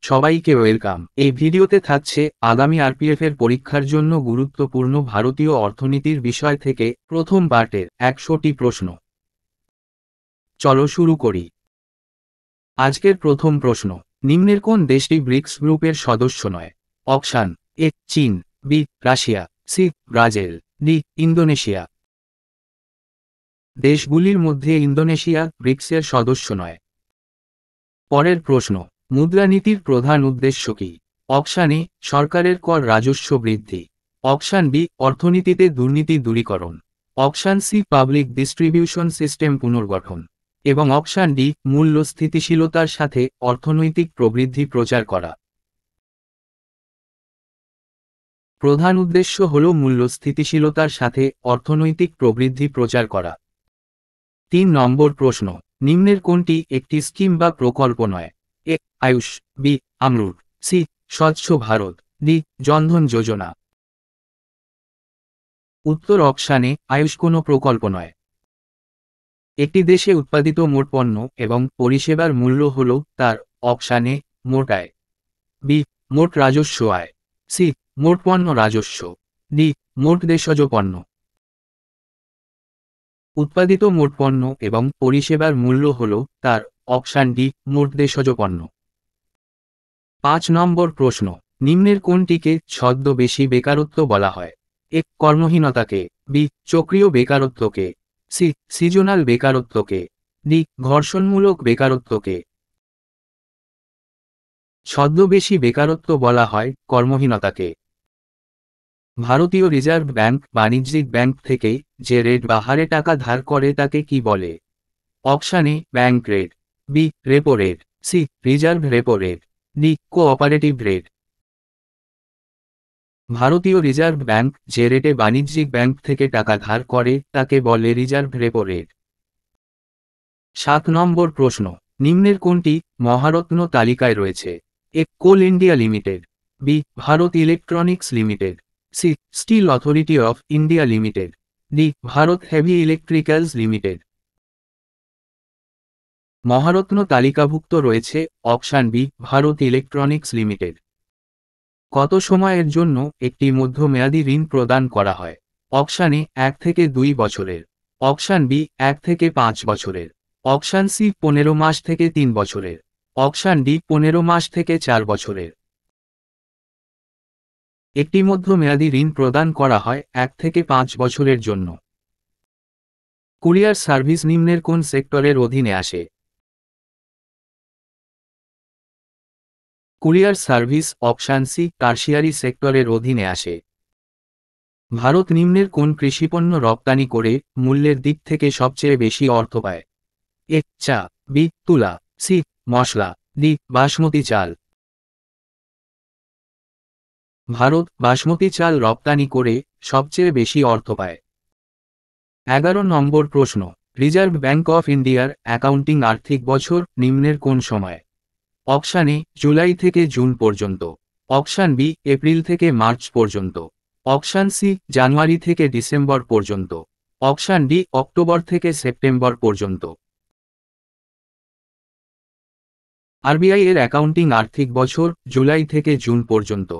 সবাইকে ওয়েলকাম। এই ভিডিওতে থাকছে আগামী আরপিএফ এর পরীক্ষার জন্য গুরুত্বপূর্ণ ভারতীয় অর্থনীতির বিষয় থেকে প্রথম পার্টের 100টি প্রশ্ন। চলো শুরু করি। আজকের প্রথম প্রশ্ন, নিম্নের কোন দেশটি ব্রিক্স গ্রুপের সদস্য নয়? অপশান এ চীন, B Russia, C Brazil, D Indonesia. দেশগুলির মধ্যে ইন্দোনেশিয়া ব্রিক্সের সদস্য নয়। পরের প্রশ্ন, মুদ্রানীতির প্রধান উদ্দেশ্য কি? অপশান এ সরকারের কর রাজস্ব বৃদ্ধি, অপশান বি অর্থনীতিতে দুর্নীতি দূরীকরণ, option C public distribution system পুনর্গঠন এবং অপশান ডি মূল্য স্থিতিশীলতার সাথে অর্থনৈতিক প্রবৃদ্ধি প্রচার করা। প্রধান উদ্দেশ্য হল মূল্য স্থিতিশীলতার সাথে অর্থনৈতিক প্রবৃদ্ধি প্রচার করা। 3 নম্বর প্রশ্ন, নিম্নের কোনটি একটি স্কিম বা প্রকল্প নয়? এ আয়ুষ, বি আমরুট, সি স্বচ্ছ ভারত, ডি জনধন যোজনা। উত্তর অপশানে আয়ুষ কোনো প্রকল্প নয়। একটি দেশে উৎপাদিত মোট পণ্য এবং পরিষেবার মূল্য হল তার অপশান এ মোট আয়, বি মোট রাজস্ব আয়, সি মোট পণ্য রাজস্ব, ডি মোট দেশজ পণ্য। উৎপাদিত মোট পণ্য এবং পরিষেবার মূল্য হল তার অপশান ডি মোট দেশজ পণ্য। 5 নম্বর প্রশ্ন, নিম্নের কোনটিকে ছদ্মবেশী বেকারত্ব বলা হয়? এ কর্মহীনতাকে, বি চক্রীয় বেকারত্বকে, সি সিজনাল বেকারত্বকে, ডি ঘর্ষণমূলক বেকারত্বকে। ছদ্মবেশী বেকারত্ব বলা হয় কর্মহীনতাকে। ভারতীয় রিজার্ভ ব্যাংক বাণিজ্যিক ব্যাংক থেকে যে রেট বা হারে টাকা ধার করে তাকে কি বলে? Option A bank rate, B repo rate, C reserve repo rate, D cooperative rate. ভারতীয় রিজার্ভ ব্যাংক যে রেটে বাণিজ্যিক ব্যাংক থেকে টাকা ধার করে তাকে বলে রিজার্ভ রেপো রেট। 7 নম্বর প্রশ্ন, নিম্নের কোনটি মহারত্ন তালিকায় রয়েছে? A Coal India Limited, B Bharat Electronics Limited, C Steel Authority of India Limited, D Bharat Heavy Electricals Limited. মহারত্ন তালিকাভুক্ত রয়েছে অপশান বি ভারত ইলেকট্রনিক্স লিমিটেড। কত সময়ের জন্য একটি মধ্যমেয়াদী ঋণ প্রদান করা হয়? অপশান এ 1 থেকে 2 বছরের, অপশান বি 1 থেকে 5 বছরের, অপশান সি 15 মাস থেকে 3 বছরের, অপশান ডি 15 মাস থেকে 4 বছরের। একটি মধ্যমেয়াদী ঋণ প্রদান করা হয় 1 থেকে 5 বছরের জন্য। কুরিয়ার সার্ভিস নিম্নের কোন সেক্টরের অধীনে আসে? Courier service option C tertiary সেক্টরের অধীনে আসে। ভারত নিম্নের কোন কৃষিপণ্য রপ্তানি করে মূল্যের দিক থেকে সবচেয়ে বেশি অর্থ পায়? এ চা, বি তুলা, সি মশলা, ডি বাসমতি চাল। ভারত বাসমতি চাল রপ্তানি করে সবচেয়ে বেশি অর্থ পায়। 11 নম্বর প্রশ্ন, রিজার্ভ ব্যাংক অফ ইন্ডিয়ার অ্যাকাউন্টিং আর্থিক বছর নিম্নের কোন সময়? অপশান এ জুলাই থেকে জুন পর্যন্ত, অপশান বি এপ্রিল থেকে মার্চ পর্যন্ত, অপশান সি জানুয়ারি থেকে ডিসেম্বর পর্যন্ত, অপশান ডি অক্টোবর থেকে সেপ্টেম্বর পর্যন্ত। আরবিআই এর অ্যাকাউন্টিং আর্থিক বছর জুলাই থেকে জুন পর্যন্ত।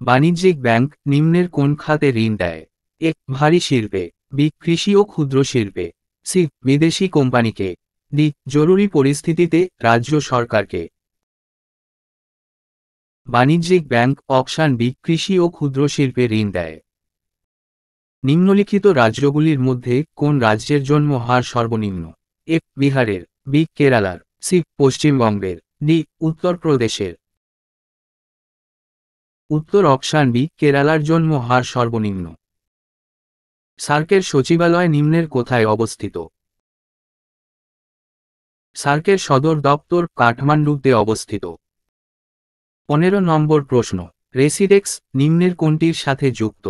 বাণিজ্যিক ব্যাংক নিম্নের কোন খাতে ঋণ দেয়? এ ভারী শিল্পে, বি কৃষি ও ক্ষুদ্র শিল্পে, সি বিদেশি কোম্পানিকে, ডি জরুরি পরিস্থিতিতে রাজ্য সরকারকে। বাণিজ্যিক ব্যাংক অপশান বি কৃষি ও ক্ষুদ্র শিল্পে ঋণ দেয়। নিম্নলিখিত রাজ্যগুলির মধ্যে কোন রাজ্যের জন্ম হার সর্বনিম্ন? এ বিহারের, বি কেরালার, সি পশ্চিমবঙ্গের, ডি উত্তরপ্রদেশের। উত্তর অপশান বি কেরালার জন্ম হার সর্বনিম্ন। সার্কের সচিবালয় নিম্নের কোথায় অবস্থিত? সার্কের সদর দপ্তর কাঠমান্ডুতে অবস্থিত। 15 নম্বর প্রশ্ন, রেসিডেক্স নিম্নের কোনটির সাথে যুক্ত?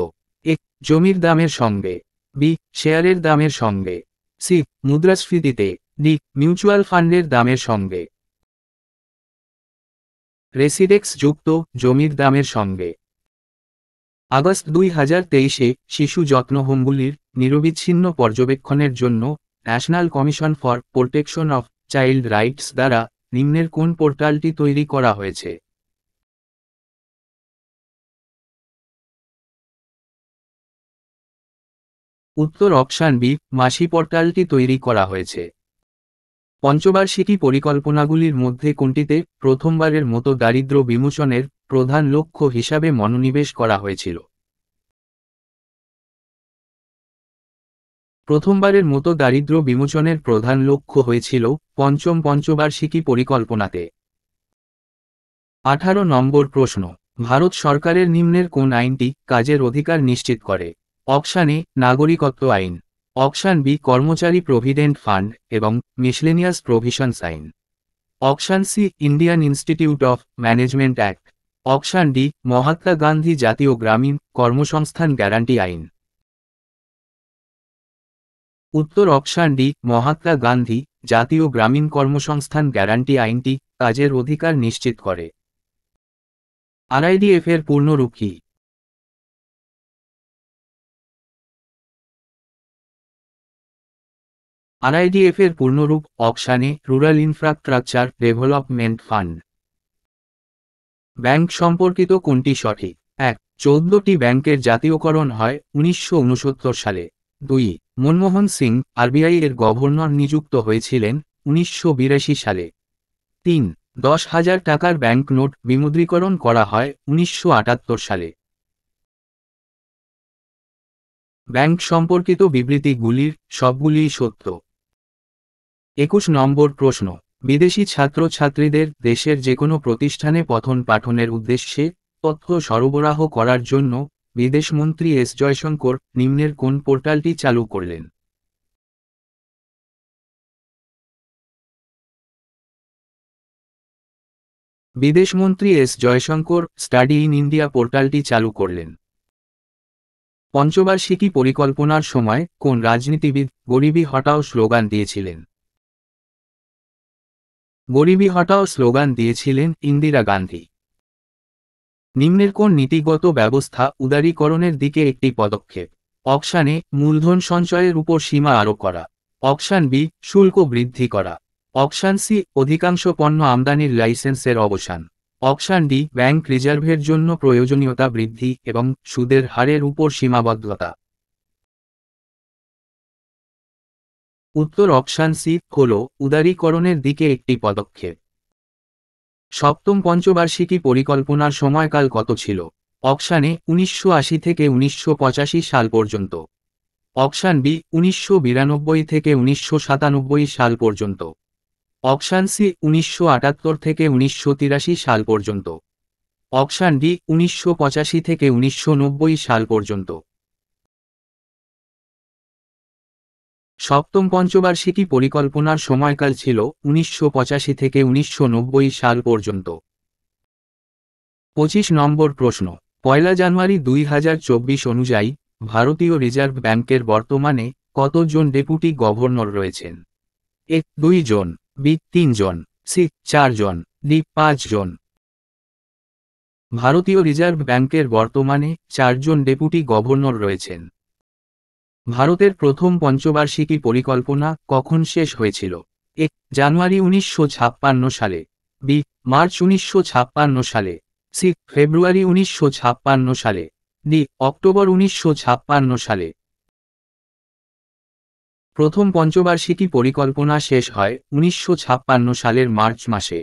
এ জমির দামের সঙ্গে, বি শেয়ারের দামের সঙ্গে, সি মুদ্রাস্ফীতিতে, ডি মিউচুয়াল ফান্ডের দামের সঙ্গে। রেসিডেক্স যুক্ত জমির দামের সঙ্গে। আগস্ট 2023-এ শিশু যত্ন হোমগুলির নিরবিচ্ছিন্ন পর্যবেক্ষণের জন্য national commission for protection of child rights দ্বারা নিম্নের কোন পোর্টালটি তৈরি করা হয়েছে? উত্তর অপশান বি, মাসি পোর্টালটি তৈরি করা হয়েছে। পঞ্চবার্ষিকী পরিকল্পনাগুলির মধ্যে কোনটিতে প্রথমবারের মতো দারিদ্র্য বিমোচনের প্রধান লক্ষ্য হিসাবে মনোনিবেশ করা হয়েছিল? প্রথমবারের মতো দারিদ্র্য বিমোচনের প্রধান লক্ষ্য হয়েছিল পঞ্চম পঞ্চবার্ষিকী পরিকল্পনাতে। 18 নম্বর প্রশ্ন, ভারত সরকারের নিম্নের কোন আইনটি কাজের অধিকার নিশ্চিত করে? অপশান এ, নাগরিকত্ব আইন। অপশান বি, কর্মচারী প্রভিডেন্ট ফান্ড এবং মিসলেনিয়াস প্রভিশনস আইন। Option C, Indian institute of management act. Option D, Mahatma Gandhi জাতীয় গ্রামীণ কর্মসংস্থান গ্যারান্টি আইন। উত্তর অপশান ডি, মহাত্মা গান্ধী জাতীয় গ্রামীণ কর্মসংস্থান গ্যারান্টি আইনটি কাজের অধিকার নিশ্চিত করে। আরআইডিএফ এর পূর্ণরূপ কি? আরআইডিএফ এর পূর্ণরূপ option A, rural infrastructure development fund. Bank সম্পর্কিত কোনটি সঠিক? 1. 14টি ব্যাংকের জাতীয়করণ হয় 1969 সালে। 2. মনমোহন সিং আরবিআই এর গভর্নর নিযুক্ত হয়েছিলেন 1982 সালে। 3. 10,000 টাকার ব্যাংক নোট বিমুদ্রীকরণ করা হয় 1978 সালে। ব্যাংক সম্পর্কিত বিবৃতিগুলির সবগুলিই সত্য। 21 নম্বর প্রশ্ন, বিদেশি ছাত্রছাত্রীদের দেশের যেকোনো প্রতিষ্ঠানে পঠন পাঠনের উদ্দেশ্যে তথ্য সরবরাহ করার জন্য বিদেশমন্ত্রী এস জয়শঙ্কর নিম্নের কোন পোর্টালটি চালু করলেন? বিদেশমন্ত্রী S Jaishankar study in India পোর্টালটি চালু করলেন। পঞ্চবার্ষিকী পরিকল্পনার সময় কোন রাজনীতিবিদ গরিবি হটাও স্লোগান দিয়েছিলেন? গরিবি হটাও স্লোগান দিয়েছিলেন ইন্দিরা গান্ধী। নিম্নের কোন নীতিগত ব্যবস্থা উদারীকরণের দিকে একটি পদক্ষেপ? অপশান এ, মূলধন সঞ্চয়ের উপর সীমা আরোপ করা। অপশান বি, শুল্ক বৃদ্ধি করা। অপশান সি, অধিকাংশ পণ্য আমদানির লাইসেন্সের অবসান। অপশান ডি, ব্যাংক রিজার্ভের জন্য প্রয়োজনীয়তা বৃদ্ধি এবং সুদের হারের উপর সীমাবদ্ধতা। উত্তর অপশান সি হল উদারীকরণের দিকে একটি পদক্ষেপ। সপ্তম পঞ্চবার্ষিকী পরিকল্পনার সময়কাল কত ছিল? অপশান এ, 1980 থেকে 1985 সাল পর্যন্ত। অপশান বি, 1992 থেকে 1997 সাল পর্যন্ত। অপশান সি, 1978 থেকে 1983 সাল পর্যন্ত। অপশান ডি, 1985 থেকে 1990 সাল পর্যন্ত। সপ্তম পঞ্চবার্ষিকী পরিকল্পনার সময়কাল ছিল 1985 থেকে 1990 সাল পর্যন্ত। 25 নম্বর প্রশ্ন, 1 জানুয়ারি 2024 অনুযায়ী ভারতীয় রিজার্ভ ব্যাংকের বর্তমানে কতজন ডেপুটি গভর্নর রয়েছেন? এ 2 জন, বি 3 জন, সি 4 জন, ডি 5 জন। ভারতীয় রিজার্ভ ব্যাংকের বর্তমানে 4 জন ডেপুটি গভর্নর রয়েছেন। ভারতের প্রথম পঞ্চবার্ষিকী পরিকল্পনা কখন শেষ হয়েছিল? এ জানুয়ারি 1956 সালে, বি মার্চ 1956 সালে, সি ফেব্রুয়ারি 1956 সালে, ডি অক্টোবর 1956 সালে। প্রথম পঞ্চবার্ষিকী পরিকল্পনা শেষ হয় 1956 সালের মার্চ মাসে।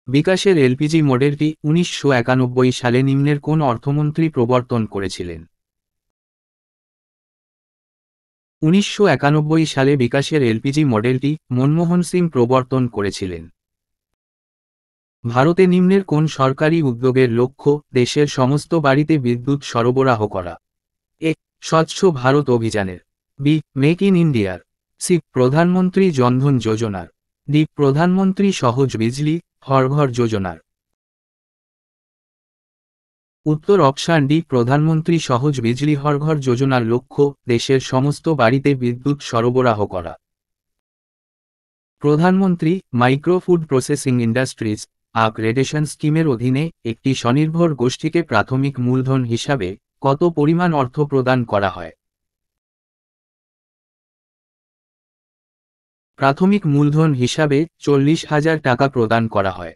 বিকাশের এলপিজি মডেলটি 1991 সালে নিম্নের কোন অর্থমন্ত্রী প্রবর্তন করেছিলেন? 1991 সালে বিকাশের এলপিজি মডেলটি মনমোহন সিং প্রবর্তন করেছিলেন। ভারতে নিম্নের কোন সরকারি উদ্যোগের লক্ষ্য দেশের সমস্ত বাড়িতে বিদ্যুৎ সরবরাহ করা? এ স্বচ্ছ ভারত অভিযানের, বি মেক ইন ইন্ডিয়ার, সি প্রধানমন্ত্রী জনধন যোজনার, ডি প্রধানমন্ত্রী সহজ বিজলি হর ঘর যোজনার। উত্তর অপশান ডি, প্রধানমন্ত্রী সহজ বিজলি হর ঘর যোজনার লক্ষ্য দেশের সমস্ত বাড়িতে বিদ্যুৎ সরবরাহ করা। প্রধানমন্ত্রী micro food processing industries upgradation স্কিমের অধীনে একটি স্বনির্ভর গোষ্ঠীকে প্রাথমিক মূলধন হিসাবে কত পরিমাণ অর্থ প্রদান করা হয়? প্রাথমিক মূলধন হিসাবে 40,000 টাকা প্রদান করা হয়।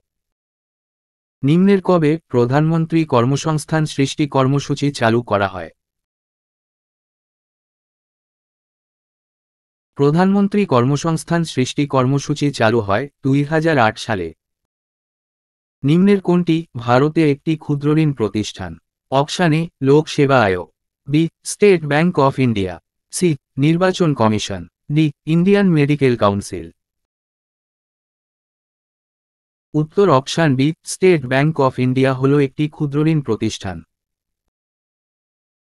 নিম্নের কবে প্রধানমন্ত্রী কর্মসংস্থান সৃষ্টি কর্মসূচি চালু করা হয়? প্রধানমন্ত্রী কর্মসংস্থান সৃষ্টি কর্মসূচি চালু হয় 2008 সালে। নিম্নের কোনটি ভারতে একটি ক্ষুদ্রঋণ প্রতিষ্ঠান? Option A Lok Seva Aayog, B State bank of India, C নির্বাচন কমিশন, ডি ইন্ডিয়ান মেডিকেল কাউন্সিল। উত্তর option B State bank of India হল একটি ক্ষুদ্রঋণ প্রতিষ্ঠান।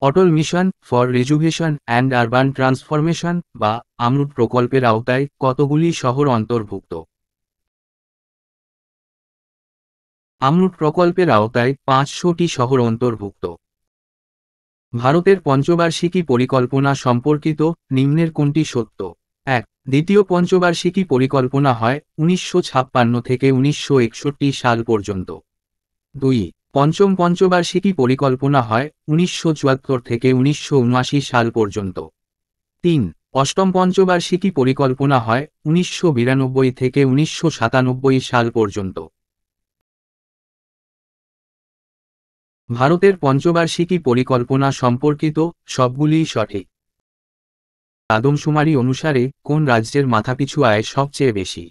Atal mission for rejuvenation and urban transformation বা আমরুট প্রকল্পের আওতায় কতগুলি শহর অন্তর্ভুক্ত? আমরুট প্রকল্পের আওতায় 500টি শহর অন্তর্ভুক্ত। ভারতের পঞ্চবার্ষিকী পরিকল্পনা সম্পর্কিত নিম্নের কোনটি সত্য? 1. দ্বিতীয় পঞ্চবার্ষিকী পরিকল্পনা হয় 1956 থেকে 1961 সাল পর্যন্ত। 2. পঞ্চম পঞ্চবার্ষিকী পরিকল্পনা হয় 1974 থেকে 1979 সাল পর্যন্ত। 3. অষ্টম পঞ্চবার্ষিকী পরিকল্পনা হয় 1992 থেকে 1997 সাল পর্যন্ত। ভারতের পঞ্চবার্ষিকী পরিকল্পনা সম্পর্কিত সবগুলিই সঠিক। আদমশুমারি অনুসারে কোন রাজ্যের মাথাপিছু আয় সবচেয়ে বেশি?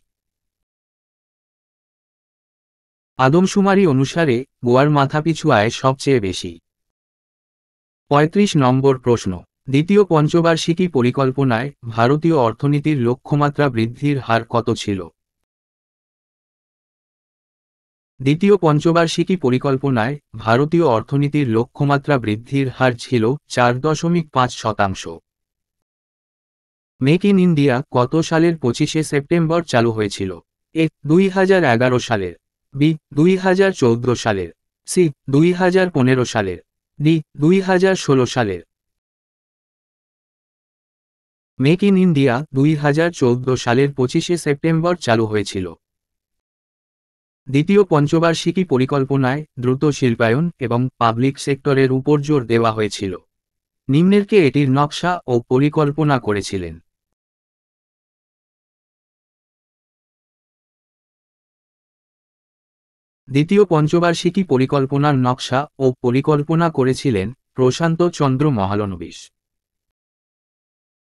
আদমশুমারি অনুসারে গোয়ার মাথাপিছু আয় সবচেয়ে বেশি। 35 নম্বর প্রশ্ন। দ্বিতীয় পঞ্চবার্ষিকী পরিকল্পনায় ভারতীয় অর্থনীতির লক্ষ্যমাত্রা বৃদ্ধির হার কত ছিল? দ্বিতীয় পঞ্চবার্ষিকী পরিকল্পনায় ভারতীয় অর্থনীতির লক্ষ্যমাত্রা বৃদ্ধির হার ছিল 4.5%। মেক ইন ইন্ডিয়া কত সালের 25শে সেপ্টেম্বর চালু হয়েছিল? এ 2011 সালের, বি 2014 সালের, সি 2015 সালের, ডি 2016 সালের। মেক ইন ইন্ডিয়া 2014 সালের 25শে সেপ্টেম্বর চালু হয়েছিল। দ্বিতীয় পঞ্চবার্ষিকী পরিকল্পনায় দ্রুত শিল্পায়ন এবং পাবলিক সেক্টরের উপর জোর দেওয়া হয়েছিল। নিম্নের কে এটির নকশা ও পরিকল্পনা করেছিলেন? দ্বিতীয় পঞ্চবার্ষিকী পরিকল্পনার নকশা ও পরিকল্পনা করেছিলেন প্রশান্ত চন্দ্র মহালনোবিশ।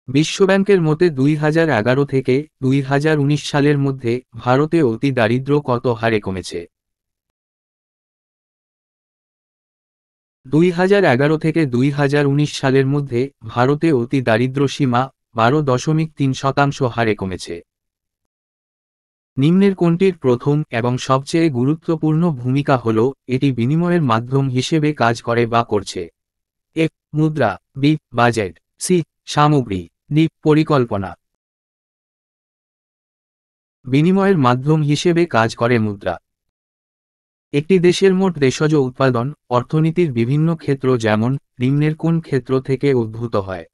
বিশ্বব্যাংকের মতে 2011 থেকে 2019 সালের মধ্যে ভারতে অতি দারিদ্র্য কত হারে কমেছে? 2011 থেকে 2019 সালের মধ্যে ভারতে অতি দারিদ্র্য সীমা 12.3% হারে কমেছে। নিম্নের কোনটির প্রথম এবং সবচেয়ে গুরুত্বপূর্ণ ভূমিকা হল এটি বিনিময়ের মাধ্যম হিসেবে কাজ করে বা করছে? এ মুদ্রা, বি বাজেট, সি সামগ্রী, ডি পরিকল্পনা। বিনিময়ের মাধ্যম হিসেবে কাজ করে মুদ্রা। একটি দেশের মোট দেশজ উৎপাদন অর্থনীতির বিভিন্ন ক্ষেত্র যেমন নিম্নের কোন ক্ষেত্র থেকে উদ্ভূত হয়?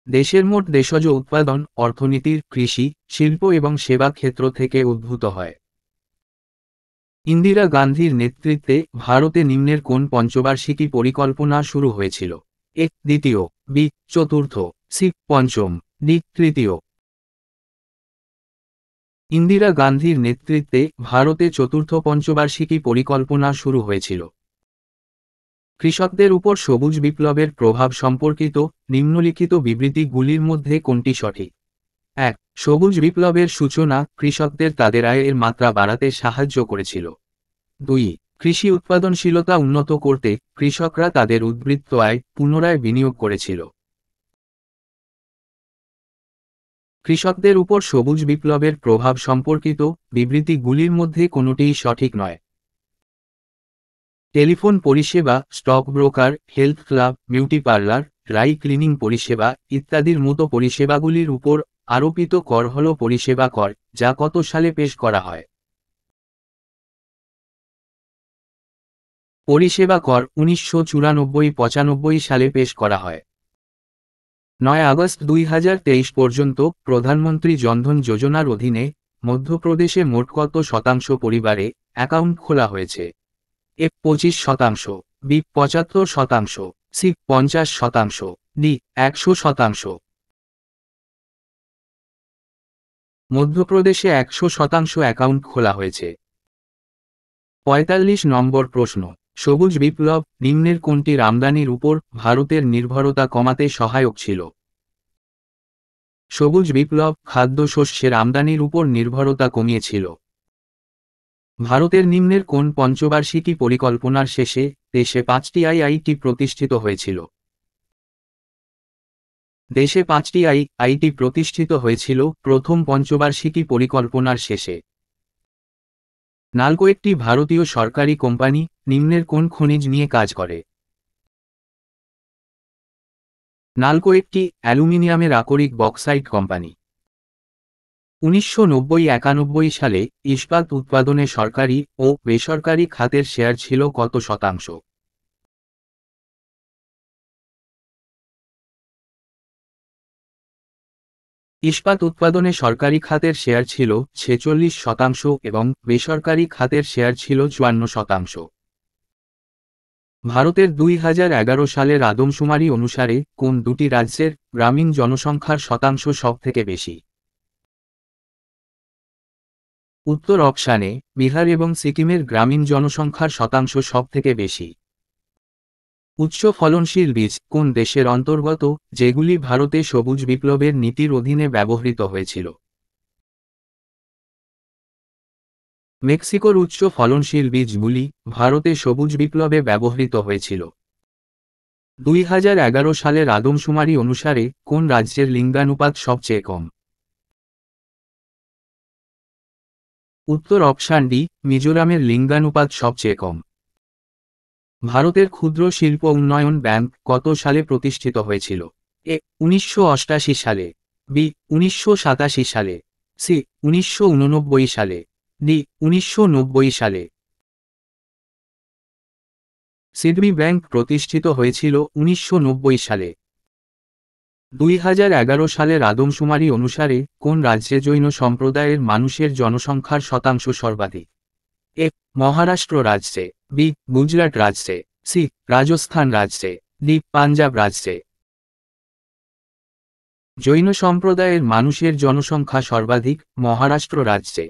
দেশের মোট দেশজ উৎপাদন অর্থনীতির কৃষি, শিল্প এবং সেবা ক্ষেত্র থেকে উদ্ভূত হয়। ইন্দিরা গান্ধীর নেতৃত্বে ভারতে নিম্নের কোন পঞ্চবার্ষিকী পরিকল্পনা শুরু হয়েছিল? এ দ্বিতীয়, বি চতুর্থ, সি পঞ্চম, ডি তৃতীয়। ইন্দিরা গান্ধীর নেতৃত্বে ভারতে চতুর্থ পঞ্চবার্ষিকী পরিকল্পনা শুরু হয়েছিল। কৃষকদের উপর সবুজ বিপ্লবের প্রভাব সম্পর্কিত নিম্নলিখিত বিবৃতিগুলির মধ্যে কোনটি সঠিক? 1. সবুজ বিপ্লবের সূচনা কৃষকদের তাদের আয়ের মাত্রা বাড়াতে সাহায্য করেছিল। 2. কৃষি উৎপাদনশীলতা উন্নত করতে কৃষকরা তাদের উদ্বৃত্ত আয় পুনরায় বিনিয়োগ করেছিল। কৃষকদের উপর সবুজ বিপ্লবের প্রভাব সম্পর্কিত বিবৃতিগুলির মধ্যে কোনোটিই সঠিক নয়। টেলিফোন পরিষেবা, stock broker, health club, beauty parlour, dry cleaning পরিষেবা ইত্যাদির মতো পরিষেবাগুলির উপর আরোপিত কর হল পরিষেবা কর, যা কত সালে পেশ করা হয়? পরিষেবা কর 1994-95 সালে পেশ করা হয়। 9 আগস্ট 2023 পর্যন্ত প্রধানমন্ত্রী জনধন যোজনার অধীনে মধ্যপ্রদেশে মোট কত শতাংশ পরিবারে অ্যাকাউন্ট খোলা হয়েছে? এ 25%, বি 75%, সি 50%, ডি 100%। মধ্যপ্রদেশে 100% অ্যাকাউন্ট খোলা হয়েছে। 45 নম্বর প্রশ্ন, সবুজ বিপ্লব নিম্নের কোনটির আমদানির উপর ভারতের নির্ভরতা কমাতে সহায়ক ছিল? সবুজ বিপ্লব খাদ্যশস্যের আমদানির উপর নির্ভরতা কমিয়েছিল। ভারতের নিম্নের কোন পঞ্চবার্ষিকী পরিকল্পনার শেষে দেশে 5টি আইআইটি প্রতিষ্ঠিত হয়েছিল? দেশে 5টি আইআইটি প্রতিষ্ঠিত হয়েছিল প্রথম পঞ্চবার্ষিকী পরিকল্পনার শেষে। নালকো একটি ভারতীয় সরকারি কোম্পানি, নিম্নের কোন খনিজ নিয়ে কাজ করে? নালকো একটি অ্যালুমিনিয়ামের আকরিক বক্সাইট কোম্পানি। 1990-91 সালে ইস্পাত উৎপাদনে সরকারি ও বেসরকারি খাতের শেয়ার ছিল কত শতাংশ? ইস্পাত উৎপাদনে সরকারি খাতের শেয়ার ছিল 46% এবং বেসরকারি খাতের শেয়ার ছিল 54%। ভারতের 2011 সালের আদমশুমারি অনুসারে কোন দুটি রাজ্যের গ্রামীণ জনসংখ্যার শতাংশ সবথেকে বেশি? উত্তর অপশানে বিহার এবং সিকিমের গ্রামীণ জনসংখ্যার শতাংশ সবথেকে বেশি। উচ্চ ফলনশীল বীজ কোন দেশের অন্তর্গত যেগুলি ভারতে সবুজ বিপ্লবের নীতির অধীনে ব্যবহৃত হয়েছিল? মেক্সিকোর উচ্চ ফলনশীল বীজগুলি ভারতে সবুজ বিপ্লবে ব্যবহৃত হয়েছিল। 2011 সালের আদমশুমারি অনুসারে কোন রাজ্যের লিঙ্গানুপাত সবচেয়ে কম? উত্তর অপশান ডি মিজোরামের লিঙ্গানুপাত সবচেয়ে কম। ভারতের ক্ষুদ্র শিল্প উন্নয়ন ব্যাংক কত সালে প্রতিষ্ঠিত হয়েছিল? এ 1988 সালে, বি 1987 সালে, সি 1989 সালে, ডি 1990 সালে। সিডনি ব্যাংক প্রতিষ্ঠিত হয়েছিল 1990 সালে। 2011 সালের আদমশুমারি অনুসারে কোন রাজ্যে জৈন সম্প্রদায়ের মানুষের জনসংখ্যার শতাংশ সর্বাধিক? এ মহারাষ্ট্র রাজ্যে, বি গুজরাট রাজ্যে, সি রাজস্থান রাজ্যে, ডি পাঞ্জাব রাজ্যে। জৈন সম্প্রদায়ের মানুষের জনসংখ্যা সর্বাধিক মহারাষ্ট্র রাজ্যে।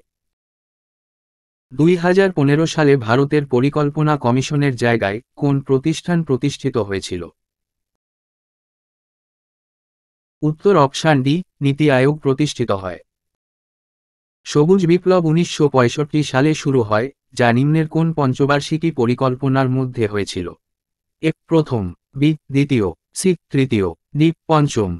2015 সালে ভারতের পরিকল্পনা কমিশনের জায়গায় কোন প্রতিষ্ঠান প্রতিষ্ঠিত হয়েছিল? উত্তর অপশান ডি নীতি আয়োগ প্রতিষ্ঠিত হয়। সবুজ বিপ্লব 1965 সালে শুরু হয়, যা নিম্নের কোন পঞ্চবার্ষিকী পরিকল্পনার মধ্যে হয়েছিল? এ প্রথম, বি দ্বিতীয়, সি তৃতীয়, ডি পঞ্চম।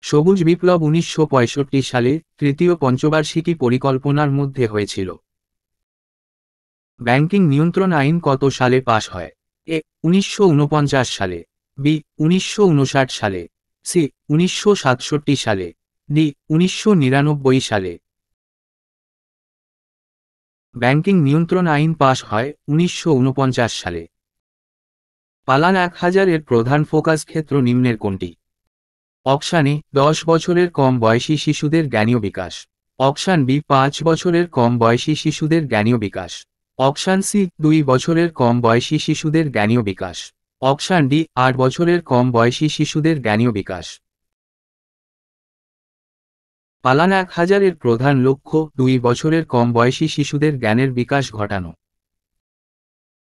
সবুজ বিপ্লব 1965 সালে তৃতীয় পঞ্চবার্ষিকী পরিকল্পনার মধ্যে হয়েছিল। ব্যাংকিং নিয়ন্ত্রণ আইন কত সালে পাশ হয়? এ 1949 সালে, বি 1959 সালে, সি 1967 সালে, ডি 1999 সালে। ব্যাংকিং নিয়ন্ত্রণ আইন পাশ হয় 1949 সালে। পালান 1000 এর প্রধান ফোকাস ক্ষেত্র নিম্নের কোনটি? অপশান এ 10 বছরের কম বয়সী শিশুদের জ্ঞানীয় বিকাশ, অপশান বি 5 বছরের কম বয়সী শিশুদের জ্ঞানীয় বিকাশ, অপশান সি 2 বছরের কম বয়সী শিশুদের জ্ঞানীয় বিকাশ, অপশান ডি 8 বছরের কম বয়সী শিশুদের জ্ঞানীয় বিকাশ। পালান 1000 এর প্রধান লক্ষ্য 2 বছরের কম বয়সী শিশুদের জ্ঞানের বিকাশ ঘটানো।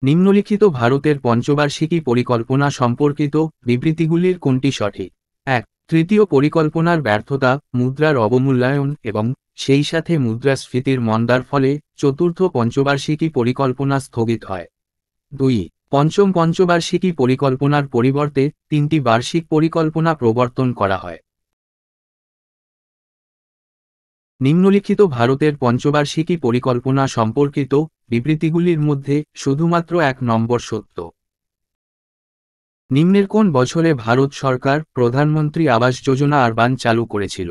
নিম্নলিখিত ভারতের পঞ্চবার্ষিকী পরিকল্পনা সম্পর্কিত বিবৃতিগুলির কোনটি সঠিক? 1. তৃতীয় পরিকল্পনার ব্যর্থতা, মুদ্রার অবমূল্যায়ন এবং সেই সাথে মুদ্রাস্ফীতির মন্দার ফলে চতুর্থ পঞ্চবার্ষিকী পরিকল্পনা স্থগিত হয়। 2. পঞ্চম পঞ্চবার্ষিকী পরিকল্পনার পরিবর্তে 3টি বার্ষিক পরিকল্পনা প্রবর্তন করা হয়। নিম্নলিখিত ভারতের পঞ্চবার্ষিকী পরিকল্পনা সম্পর্কিত বিবৃতিগুলির মধ্যে শুধুমাত্র 1 নম্বর সত্য। নিম্নের কোন বছরে ভারত সরকার প্রধানমন্ত্রী আবাস যোজনা আরবান চালু করেছিল?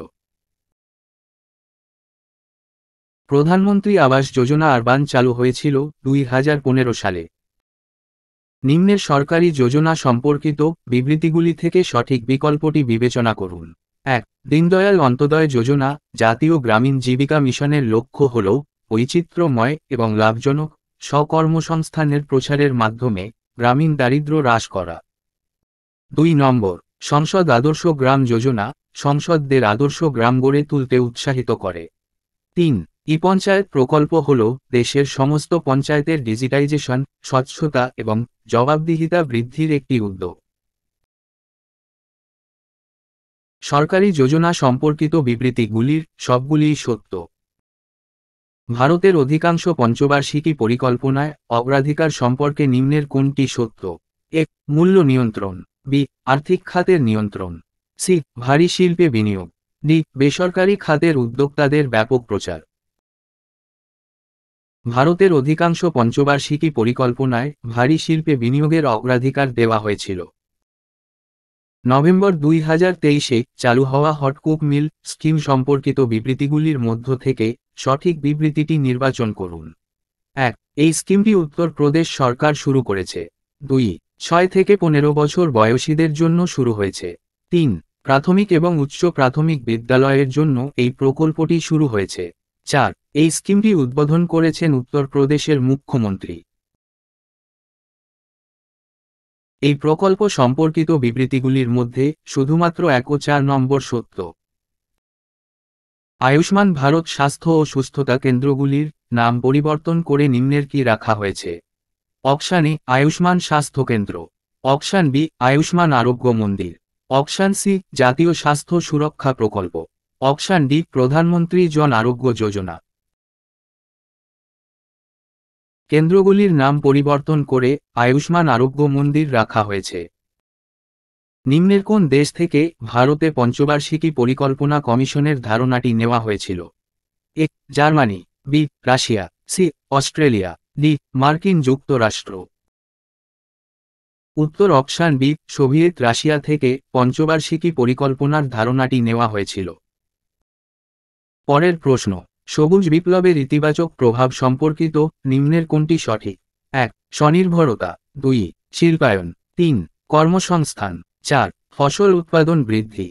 প্রধানমন্ত্রী আবাস যোজনা আরবান চালু হয়েছিল 2015 সালে। নিম্নের সরকারি যোজনা সম্পর্কিত বিবৃতিগুলি থেকে সঠিক বিকল্পটি বিবেচনা করুন। 1. দীনদয়াল অন্তোদয় যোজনা জাতীয় গ্রামীণ জীবিকা মিশনের লক্ষ্য হল বৈচিত্র্যময় এবং লাভজনক স্বকর্মসংস্থানের প্রসারের মাধ্যমে গ্রামীণ দারিদ্র্য হ্রাস করা। 2 নম্বর, সংসদ আদর্শ গ্রাম যোজনা, সংসদদের আদর্শ গ্রাম গড়ে তুলতে উৎসাহিত করে। 3 ই-পঞ্চায়েত প্রকল্প হল দেশের সমস্ত পঞ্চায়েতের ডিজিটাইজেশন, স্বচ্ছতা এবং জবাবদিহিতা বৃদ্ধির একটি উদ্যোগ। সরকারি যোজনা সম্পর্কিত বিবৃতিগুলির সবগুলিই সত্য। ভারতের অধিকাংশ পঞ্চবার্ষিকী পরিকল্পনায় অগ্রাধিকার সম্পর্কে নিম্নের কোনটি সত্য? এক, মূল্য নিয়ন্ত্রণ। বি, আর্থিক খাতের নিয়ন্ত্রণ। সি, ভারী শিল্পে বিনিয়োগ। ডি, বেসরকারি খাতের উদ্যোক্তাদের ব্যাপক প্রচার। ভারতের অধিকাংশ পঞ্চবার্ষিকী পরিকল্পনায় ভারী শিল্পে বিনিয়োগের অগ্রাধিকার দেওয়া হয়েছিল। নভেম্বর 2023-এ চালু হওয়া হট কুক মিল স্কিম সম্পর্কিত বিবৃতিগুলির মধ্য থেকে সঠিক বিবৃতিটি নির্বাচন করুন। 1, এই স্কিমটি উত্তরপ্রদেশ সরকার শুরু করেছে। 2, 6 থেকে 15 বছর বয়সীদের জন্য শুরু হয়েছে। 3, প্রাথমিক এবং উচ্চ প্রাথমিক বিদ্যালয়ের জন্য এই প্রকল্পটি শুরু হয়েছে। 4, এই স্কিমটি উদ্বোধন করেছেন উত্তরপ্রদেশের মুখ্যমন্ত্রী। এই প্রকল্প সম্পর্কিত বিবৃতিগুলির মধ্যে শুধুমাত্র 1 ও 4 নম্বর সত্য। আয়ুষ্মান ভারত স্বাস্থ্য ও সুস্থতা কেন্দ্রগুলির নাম পরিবর্তন করে নিম্নের কি রাখা হয়েছে? অপশান এ, আয়ুষ্মান স্বাস্থ্য কেন্দ্র। অপশান বি, আয়ুষ্মান আরোগ্য মন্দির। অপশান সি, জাতীয় স্বাস্থ্য সুরক্ষা প্রকল্প। অপশান ডি, প্রধানমন্ত্রী জন আরোগ্য যোজনা। কেন্দ্রগুলির নাম পরিবর্তন করে আয়ুষ্মান আরোগ্য মন্দির রাখা হয়েছে। নিম্নের কোন দেশ থেকে ভারতে পঞ্চবার্ষিকী পরিকল্পনা কমিশনের ধারণাটি নেওয়া হয়েছিল? এক, Germany. B, Russia. C, Australia. D, মার্কিন যুক্তরাষ্ট্র। উত্তর অপশান বি, সোভিয়েত রাশিয়া থেকে পঞ্চবার্ষিকী পরিকল্পনার ধারণাটি নেওয়া হয়েছিল। পরের প্রশ্ন, সবুজ বিপ্লবের ইতিবাচক প্রভাব সম্পর্কিত নিম্নের কোনটি সঠিক? 1, স্বনির্ভরতা। 2, শিল্পায়ন। 3, কর্মসংস্থান। 4, ফসল উৎপাদন বৃদ্ধি।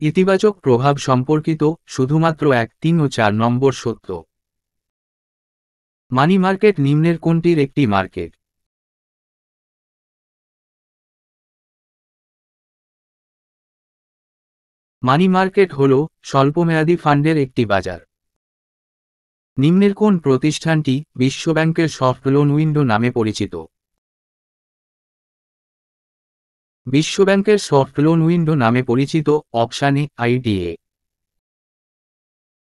ইতিবাচক প্রভাব সম্পর্কিত শুধুমাত্র 1, 3 ও 4 নম্বর সত্য। মানি মার্কেট নিম্নের কোনটির একটি মার্কেট? মানি মার্কেট হল স্বল্পমেয়াদী ফান্ডের একটি বাজার। নিম্নের কোন প্রতিষ্ঠানটি বিশ্বব্যাংকের সফট লোন উইন্ডো নামে পরিচিত? বিশ্বব্যাংকের সফট লোন উইন্ডো নামে পরিচিত অপশান এ, আইডিএ।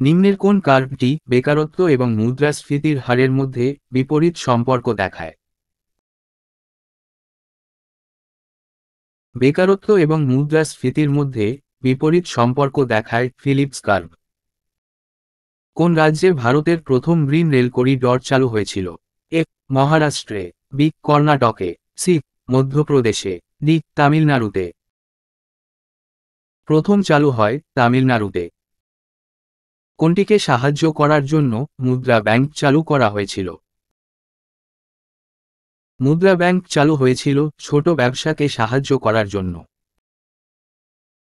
নিম্নের কোন কার্ভটি বেকারত্ব এবং মুদ্রাস্ফীতির হারের মধ্যে বিপরীত সম্পর্ক দেখায়? বেকারত্ব এবং মুদ্রাস্ফীতির মধ্যে বিপরীত সম্পর্ক দেখায় ফিলিপস কার্ভ। কোন রাজ্যে ভারতের প্রথম গ্রিন রেল করিডর চালু হয়েছিল? এ, মহারাষ্ট্রে। বি, কর্ণাটকে। সি, মধ্যপ্রদেশে। ডি, তামিলনাড়ুতে। প্রথম চালু হয় তামিলনাড়ুতে। কোনটিকে সাহায্য করার জন্য মুদ্রা ব্যাংক চালু করা হয়েছিল? মুদ্রা ব্যাংক চালু হয়েছিল ছোট ব্যবসাকে সাহায্য করার জন্য।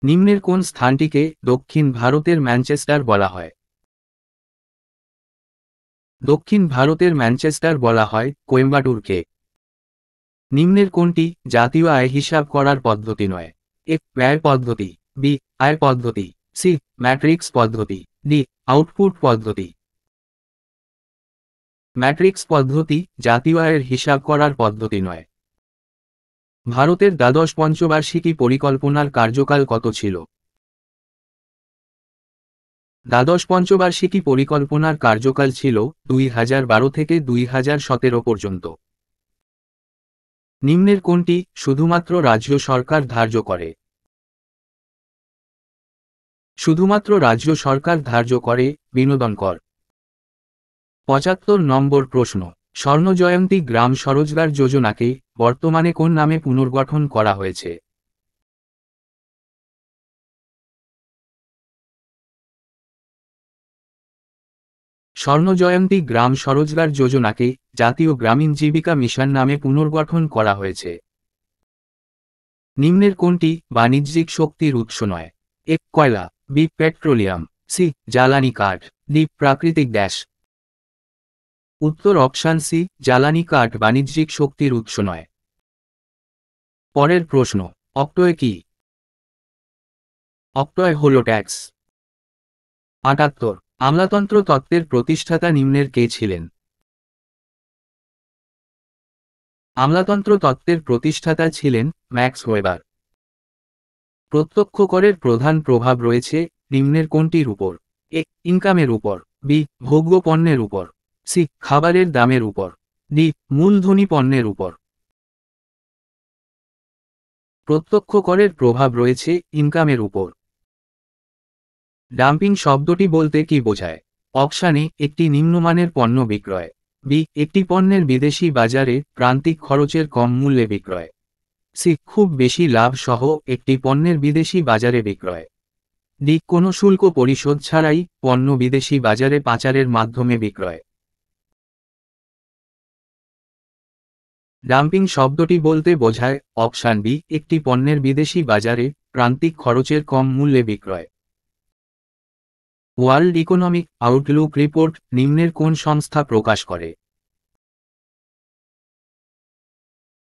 নিম্নের কোন স্থানটিকে দক্ষিণ ভারতের ম্যানচেস্টার বলা হয়? দক্ষিণ ভারতের ম্যানচেস্টার বলা হয় কোয়েম্বাটুরকে। নিম্নের কোনটি জাতীয় আয় হিসাব করার পদ্ধতি নয়? এ, ব্যয় পদ্ধতি। বি, আয় পদ্ধতি। সি, ম্যাট্রিক্স পদ্ধতি। ডি, আউটপুট পদ্ধতি। ম্যাট্রিক্স পদ্ধতি জাতীয় আয়ের হিসাব করার পদ্ধতি নয়। ভারতের দ্বাদশ পঞ্চবার্ষিকী পরিকল্পনার কার্যকাল কত ছিল? দ্বাদশ পঞ্চবার্ষিকী পরিকল্পনার কার্যকাল ছিল 2012 থেকে 2017 পর্যন্ত। নিম্নের কোনটি শুধুমাত্র রাজ্য সরকার ধার্য করে? শুধুমাত্র রাজ্য সরকার ধার্য করে বিনোদন কর। 75 নম্বর প্রশ্ন, স্বর্ণজয়ন্তী গ্রাম স্বরোজগার যোজনাকে বর্তমানে কোন নামে পুনর্গঠন করা হয়েছে? স্বর্ণজয়ন্তী গ্রাম স্বরোজগার যোজনাকে জাতীয় গ্রামীণ জীবিকা মিশন নামে পুনর্গঠন করা হয়েছে। নিম্নের কোনটি বাণিজ্যিক শক্তির উৎস নয়? এ, কয়লা। B, petroleum. সি, জ্বালানি কাঠ। ডি, প্রাকৃতিক গ্যাস। উত্তর অপশান সি, জ্বালানি কাঠ বাণিজ্যিক শক্তির উৎস নয়। পরের প্রশ্ন, অক্টয় কি? অক্টয় হল ট্যাক্স। 78, আমলাতন্ত্র তত্ত্বের প্রতিষ্ঠাতা নিম্নের কে ছিলেন? আমলাতন্ত্র তত্ত্বের প্রতিষ্ঠাতা ছিলেন ম্যাক্স ওয়েবার। প্রত্যক্ষ করের প্রধান প্রভাব রয়েছে নিম্নের কোনটির উপর? এ, ইনকামের উপর, বি, ভোগ্য পণ্যের উপর, সি, খাবারের দামের উপর, ডি, মূলধনী পণ্যের উপর। প্রত্যক্ষ করের প্রভাব রয়েছে ইনকামের উপর। ডাম্পিং শব্দটি বলতে কি বোঝায়? অপশান এ, একটি নিম্নমানের পণ্য বিক্রয়, বি, একটি পণ্যের বিদেশি বাজারে প্রান্তিক খরচের কম মূল্যে বিক্রয়, সি, খুব বেশি লাভ সহ একটি পণ্যের বিদেশি বাজারে বিক্রয়, ডি, কোনো শুল্ক পরিশোধ ছাড়াই পণ্য বিদেশি বাজারে পাচারের মাধ্যমে বিক্রয়। ডাম্পিং শব্দটি বলতে বোঝায় অপশান বি, একটি পণ্যের বিদেশি বাজারে প্রান্তিক খরচের কম মূল্যে বিক্রয়। ওয়ার্ল্ড ইকোনমিক আউটলুক রিপোর্ট নিম্নের কোন সংস্থা প্রকাশ করে?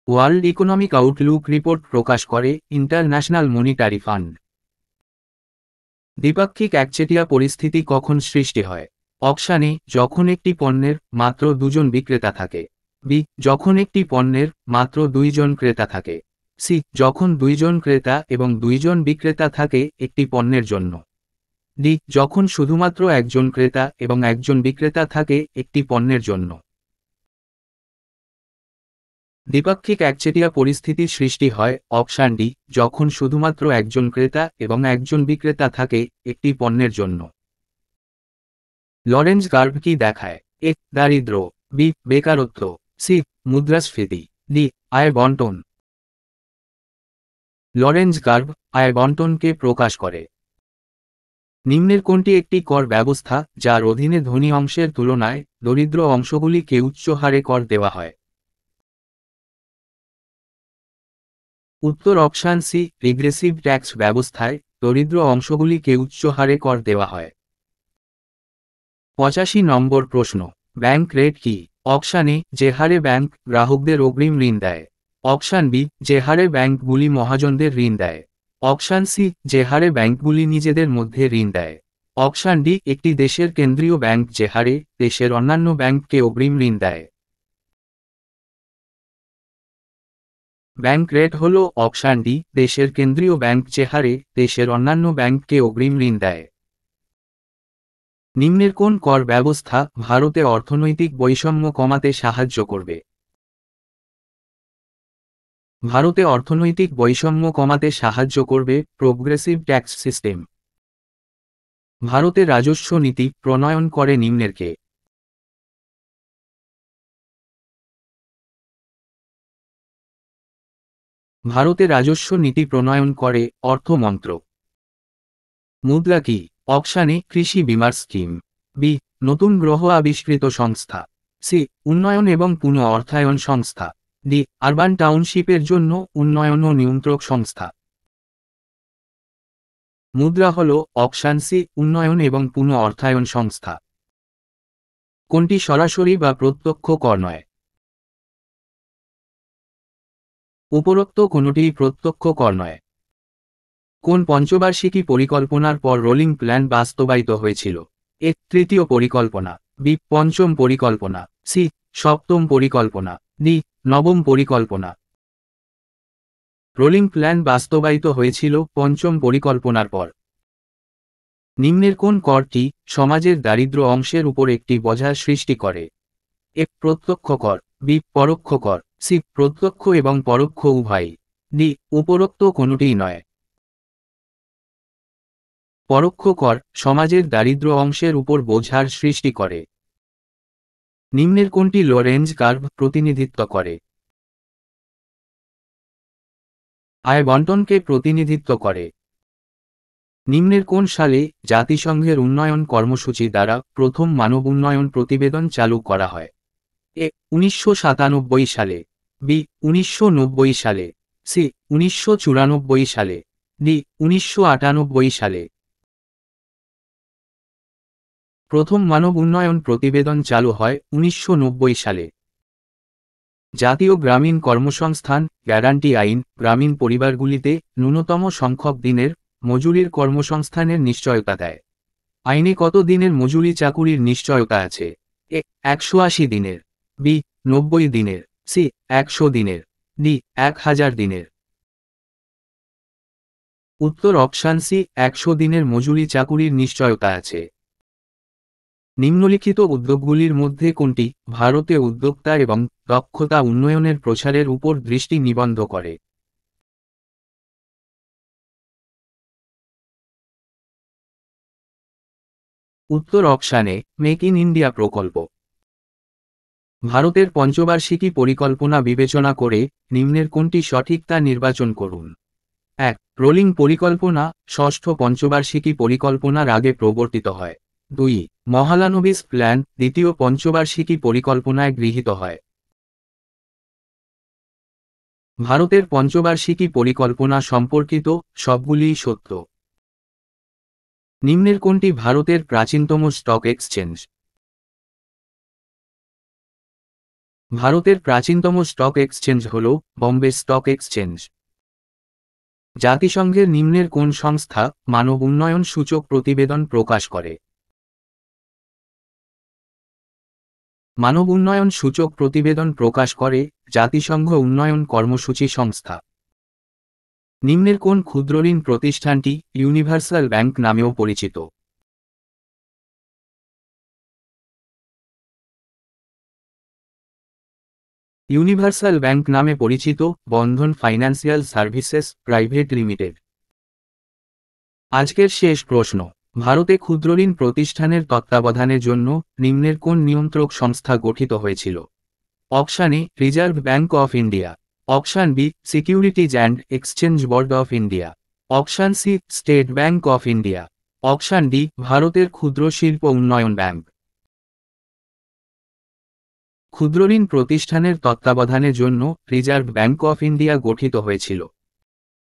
ওয়ার্ল্ড ইকোনমিক আউটলুক রিপোর্ট প্রকাশ করে ইন্টারন্যাশনাল মনিটারি ফান্ড। দ্বিপাক্ষিক একচেটিয়া পরিস্থিতি কখন সৃষ্টি হয়? অপশান এ, যখন একটি পণ্যের মাত্র দুজন বিক্রেতা থাকে, বি, যখন একটি পণ্যের মাত্র দুইজন ক্রেতা থাকে, সি, যখন দুইজন ক্রেতা এবং দুইজন বিক্রেতা থাকে একটি পণ্যের জন্য, ডি, যখন শুধুমাত্র একজন ক্রেতা এবং একজন বিক্রেতা থাকে একটি পণ্যের জন্য। দ্বিপাক্ষিক একচেটিয়া পরিস্থিতির সৃষ্টি হয় অপশান ডি, যখন শুধুমাত্র একজন ক্রেতা এবং একজন বিক্রেতা থাকে একটি পণ্যের জন্য। লরেঞ্জ কার্ভ কি দেখায়? এ, দারিদ্র্য, বি, বেকারত্ব, সি, মুদ্রাস্ফীতি, ডি, আয় বন্টন। লরেঞ্জ কার্ভ আয় বন্টনকে প্রকাশ করে। নিম্নের কোনটি একটি কর ব্যবস্থা যার অধীনে ধনী অংশের তুলনায় দরিদ্র অংশগুলিকে উচ্চ হারে কর দেওয়া হয়? উত্তর অপশান সি, রিগ্রেসিভ ট্যাক্স ব্যবস্থায় দরিদ্র অংশগুলিকে উচ্চ হারে কর দেওয়া হয়। 85 নম্বর প্রশ্ন, ব্যাংক রেট কি? অপশান এ, যে হারে ব্যাংক গ্রাহকদের অগ্রিম ঋণ দেয়, অপশান বি, যে হারে ব্যাংকগুলি মহাজনদের ঋণ দেয়, অপশান সি, যে হারে ব্যাংকগুলি নিজেদের মধ্যে ঋণ দেয়, অপশান ডি, একটি দেশের কেন্দ্রীয় ব্যাংক যে হারে দেশের অন্যান্য ব্যাংককে অগ্রিম ঋণ দেয়। ব্যাংক রেট হল অপশান ডি, দেশের কেন্দ্রীয় ব্যাংক যে হারে দেশের অন্যান্য ব্যাংককে অগ্রিম ঋণ দেয়। নিম্নের কোন কর ব্যবস্থা ভারতে অর্থনৈতিক বৈষম্য কমাতে সাহায্য করবে? ভারতে অর্থনৈতিক বৈষম্য কমাতে সাহায্য করবে প্রোগ্রেসিভ ট্যাক্স সিস্টেম। ভারতে রাজস্ব নীতি প্রণয়ন করে নিম্নের কে? ভারতে রাজস্ব নীতি প্রণয়ন করে অর্থ মন্ত্রক। মুদ্রা কি? অপশান এ, কৃষি বিমার স্কিম, বি, নতুন গ্রহ আবিষ্কৃত সংস্থা, সি, উন্নয়ন এবং পুনঃ অর্থায়ন সংস্থা, ডি, আরবান টাউনশিপের জন্য উন্নয়ন ও নিয়ন্ত্রক সংস্থা। মুদ্রা হল অপশান সি, উন্নয়ন এবং পুনঃ অর্থায়ন সংস্থা। কোনটি সরাসরি বা প্রত্যক্ষ কর নয়? উপরোক্ত কোনটিই প্রত্যক্ষ কর নয়। কোন পঞ্চবার্ষিকী পরিকল্পনার পর রোলিং প্ল্যান বাস্তবায়িত হয়েছিল? এ, তৃতীয় পরিকল্পনা, বি, পঞ্চম পরিকল্পনা, সি, সপ্তম পরিকল্পনা, ডি, নবম পরিকল্পনা। রোলিং প্ল্যান বাস্তবায়িত হয়েছিল পঞ্চম পরিকল্পনার পর। নিম্নের কোন করটি সমাজের দারিদ্র অংশের উপর একটি বোঝা সৃষ্টি করে? এ, প্রত্যক্ষ কর, বি, পরোক্ষ কর, সি, প্রত্যক্ষ এবং পরোক্ষ উভয়ই, ডি, উপরোক্ত কোনটিই নয়। পরোক্ষ কর সমাজের দারিদ্র অংশের উপর বোঝার সৃষ্টি করে। নিম্নের কোনটি লরেঞ্জ কার্ভ প্রতিনিধিত্ব করে? আয় বন্টনকে প্রতিনিধিত্ব করে। নিম্নের কোন সালে জাতিসংঘের উন্নয়ন কর্মসূচি দ্বারা প্রথম মানব উন্নয়ন প্রতিবেদন চালু করা হয়? এ, 1997 সালে, বি, 1990 সালে, সি, 1994 সালে, ডি, 1998 সালে। প্রথম মানব উন্নয়ন প্রতিবেদন চালু হয় 1990 সালে। জাতীয় গ্রামীণ কর্মসংস্থান গ্যারান্টি আইন গ্রামীণ পরিবারগুলিতে ন্যূনতম সংখ্যক দিনের মজুরির কর্মসংস্থানের নিশ্চয়তা দেয়। আইনে কত দিনের মজুরি চাকুরির নিশ্চয়তা আছে? এ 180 দিনের, বি 90 দিনের, সি 100 দিনের, ডি 1000 দিনের। উত্তর অপশান সি 100 দিনের মজুরি চাকুরির নিশ্চয়তা আছে। নিম্নলিখিত উদ্যোগগুলির মধ্যে কোনটি ভারতে উদ্যোক্তা এবং দক্ষতা উন্নয়নের প্রসারের উপর দৃষ্টি নিবদ্ধ করে? উত্তর অপশানে মেক ইন ইন্ডিয়া প্রকল্প। ভারতের পঞ্চবার্ষিকী পরিকল্পনা বিবেচনা করে নিম্নের কোনটি সঠিক তা নির্বাচন করুন। 1. রোলিং পরিকল্পনা ষষ্ঠ পঞ্চবার্ষিকী পরিকল্পনার আগে প্রবর্তিত হয়। 2. মহালানবিস প্ল্যান দ্বিতীয় পঞ্চবার্ষিকী পরিকল্পনায় গৃহীত হয়। ভারতের পঞ্চবার্ষিকী পরিকল্পনা সম্পর্কিত সবগুলিই সত্য। নিম্নের কোনটি ভারতের প্রাচীনতম স্টক এক্সচেঞ্জ? ভারতের প্রাচীনতম স্টক এক্সচেঞ্জ হল বম্বে স্টক এক্সচেঞ্জ। জাতিসংঘের নিম্নের কোন সংস্থা মানব উন্নয়ন সূচক প্রতিবেদন প্রকাশ করে? মানব উন্নয়ন সূচক প্রতিবেদন প্রকাশ করে জাতিসংঘ উন্নয়ন কর্মসূচি সংস্থা। নিম্নের কোন ক্ষুদ্রঋণ প্রতিষ্ঠানটি ইউনিভার্সাল ব্যাংক নামেও পরিচিত? ইউনিভার্সাল ব্যাংক নামে পরিচিত বন্ধন ফাইন্যান্সিয়াল সার্ভিসেস প্রাইভেট লিমিটেড। আজকের শেষ প্রশ্ন, ভারতে ক্ষুদ্রঋণ প্রতিষ্ঠানের তত্ত্বাবধানের জন্য নিম্নের কোন নিয়ন্ত্রক সংস্থা গঠিত হয়েছিল? Option A reserve bank of India, option B securities and exchange board of India, option C state bank of India, option D ভারতের ক্ষুদ্র শিল্প উন্নয়ন ব্যাংক। ক্ষুদ্রঋণ প্রতিষ্ঠানের তত্ত্বাবধানের জন্য রিজার্ভ ব্যাংক অফ ইন্ডিয়া গঠিত হয়েছিল।